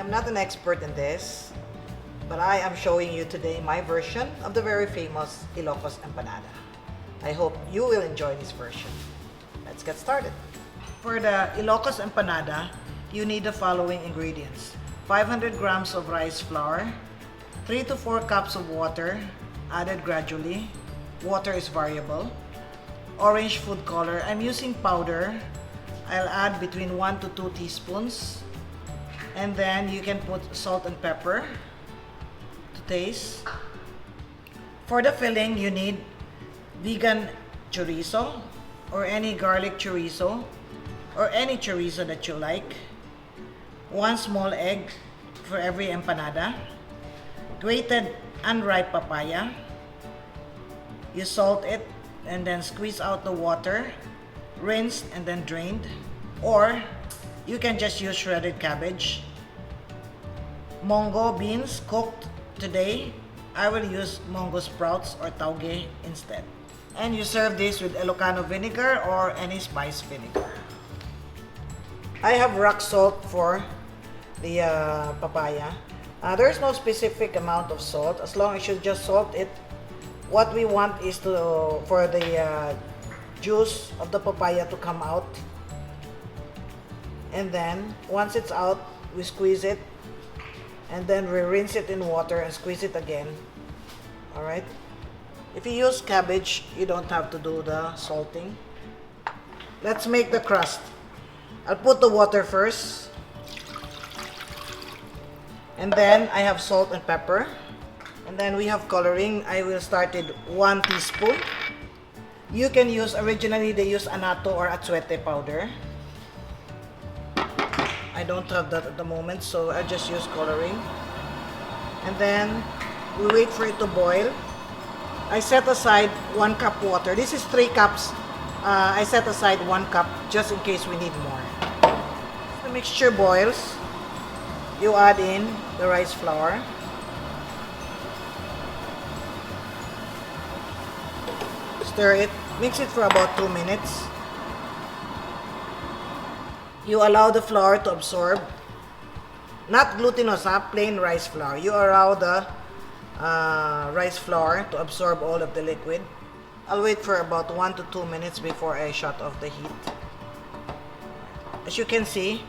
I'm not an expert in this, but I am showing you today my version of the very famous Ilocos Empanada. I hope you will enjoy this version. Let's get started. For the Ilocos Empanada, you need the following ingredients. 500 grams of rice flour, 3 to 4 cups of water, added gradually. Water is variable. Orange food color, I'm using powder. I'll add between 1 to 2 teaspoons. And then you can put salt and pepper to taste. For the filling, you need vegan chorizo or any garlic chorizo or any chorizo that you like. 1 small egg for every empanada. Grated unripe papaya. You salt it and then squeeze out the water, rinsed and then drained. Or you can just use shredded cabbage. Mongo beans cooked today. I will use mongo sprouts or tauge instead. And you serve this with Ilocano vinegar or any spice vinegar. I have rock salt for the papaya. There's no specific amount of salt, as long as you just salt it. What we want is for the juice of the papaya to come out. And then once it's out, we squeeze it and then we rinse it in water and squeeze it again. Alright? If you use cabbage, you don't have to do the salting. Let's make the crust. I'll put the water first. And then I have salt and pepper. And then we have coloring. I will start with 1 teaspoon. You can use, originally they use anato or atsuete powder. I don't have that at the moment, so I just use coloring. And then we wait for it to boil. I set aside 1 cup water. This is 3 cups. I set aside 1 cup just in case we need more. The mixture boils. You add in the rice flour. Stir it. Mix it for about 2 minutes. You allow the flour to absorb, not glutinous, plain rice flour. You allow the rice flour to absorb all of the liquid. I'll wait for about 1 to 2 minutes before I shut off the heat. As you can see,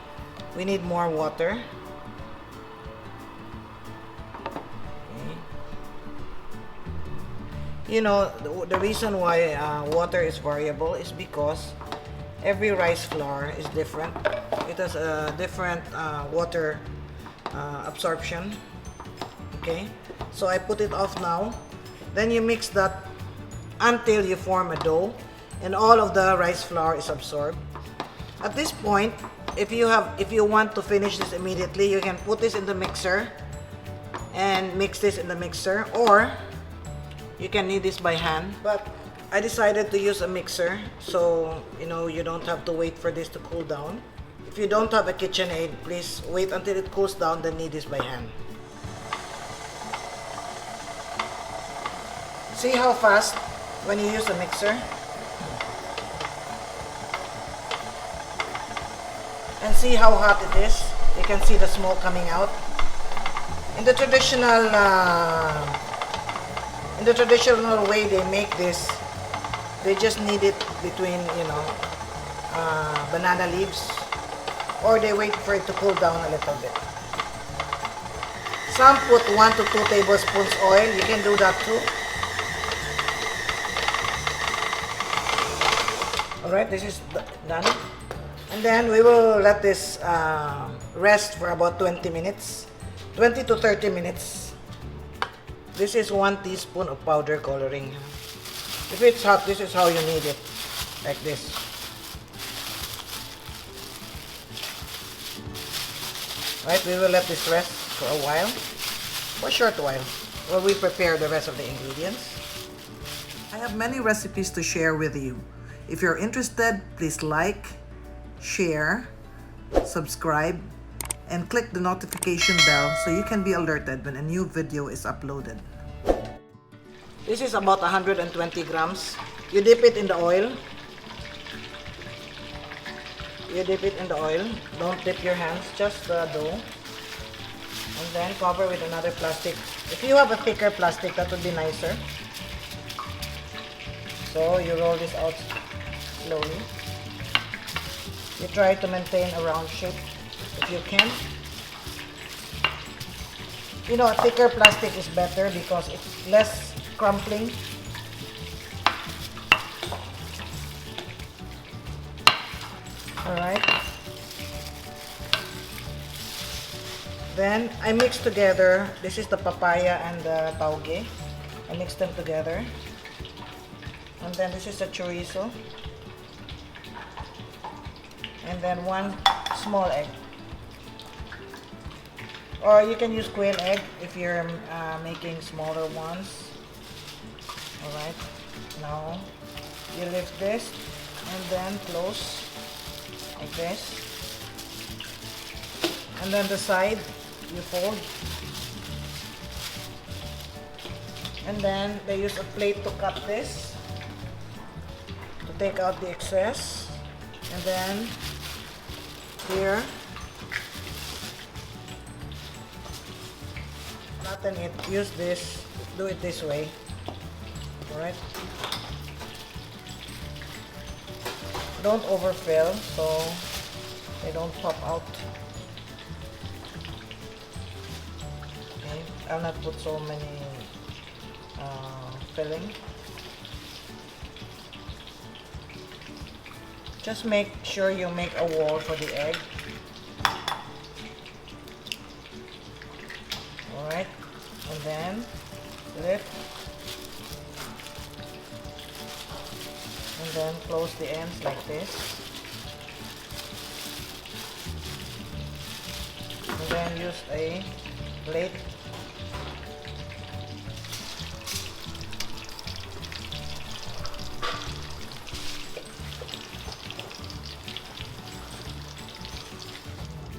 we need more water. Okay. You know, the reason why water is variable is because every rice flour is different. It has a different water absorption. Okay, so I put it off now. Then you mix that until you form a dough and all of the rice flour is absorbed. At this point, if you want to finish this immediately, you can put this in the mixer and mix this in the mixer, or you can knead this by hand. But I decided to use a mixer, so you don't have to wait for this to cool down. If you don't have a KitchenAid, please wait until it cools down, then knead this by hand. See how fast when you use a mixer? And see how hot it is? You can see the smoke coming out. In the traditional way they make this, they just knead it between, banana leaves, or they wait for it to cool down a little bit. Some put 1 to 2 tablespoons oil. You can do that too. Alright, this is done. And then we will let this rest for about 20 minutes. 20 to 30 minutes. This is 1 teaspoon of powder coloring. If it's hot, this is how you knead it. Like this. Right, we will let this rest for a while. For a short while. While we prepare the rest of the ingredients. I have many recipes to share with you. If you're interested, please like, share, subscribe, and click the notification bell so you can be alerted when a new video is uploaded. This is about 120 grams. You dip it in the oil. You dip it in the oil. Don't dip your hands, just the dough. And then cover with another plastic. If you have a thicker plastic, that would be nicer. So you roll this out slowly. You try to maintain a round shape if you can. You know, a thicker plastic is better because it's less crumpling. Alright. Then I mix together, this is the papaya and the tauge. I mix them together. And then this is the chorizo. And then one small egg. Or you can use quail egg if you're making smaller ones. Alright. Now you lift this and then close like this. And then the side you fold. And then they use a plate to cut this, to take out the excess. And then here, flatten it, use this, do it this way. Alright? Don't overfill so they don't pop out. Okay, I'll not put so many filling. Just make sure you make a wall for the egg. Alright, and then lift. And then close the ends like this. And then use a plate.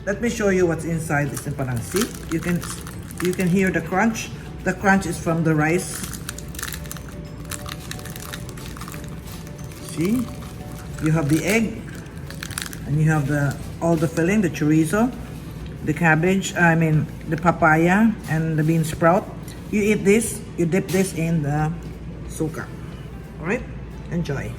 Let me show you what's inside this empanada. See, you can hear the crunch. The crunch is from the rice. See, you have the egg, and you have all the filling, the chorizo, the cabbage, the papaya, and the bean sprout. You eat this, you dip this in the suka. Alright, enjoy.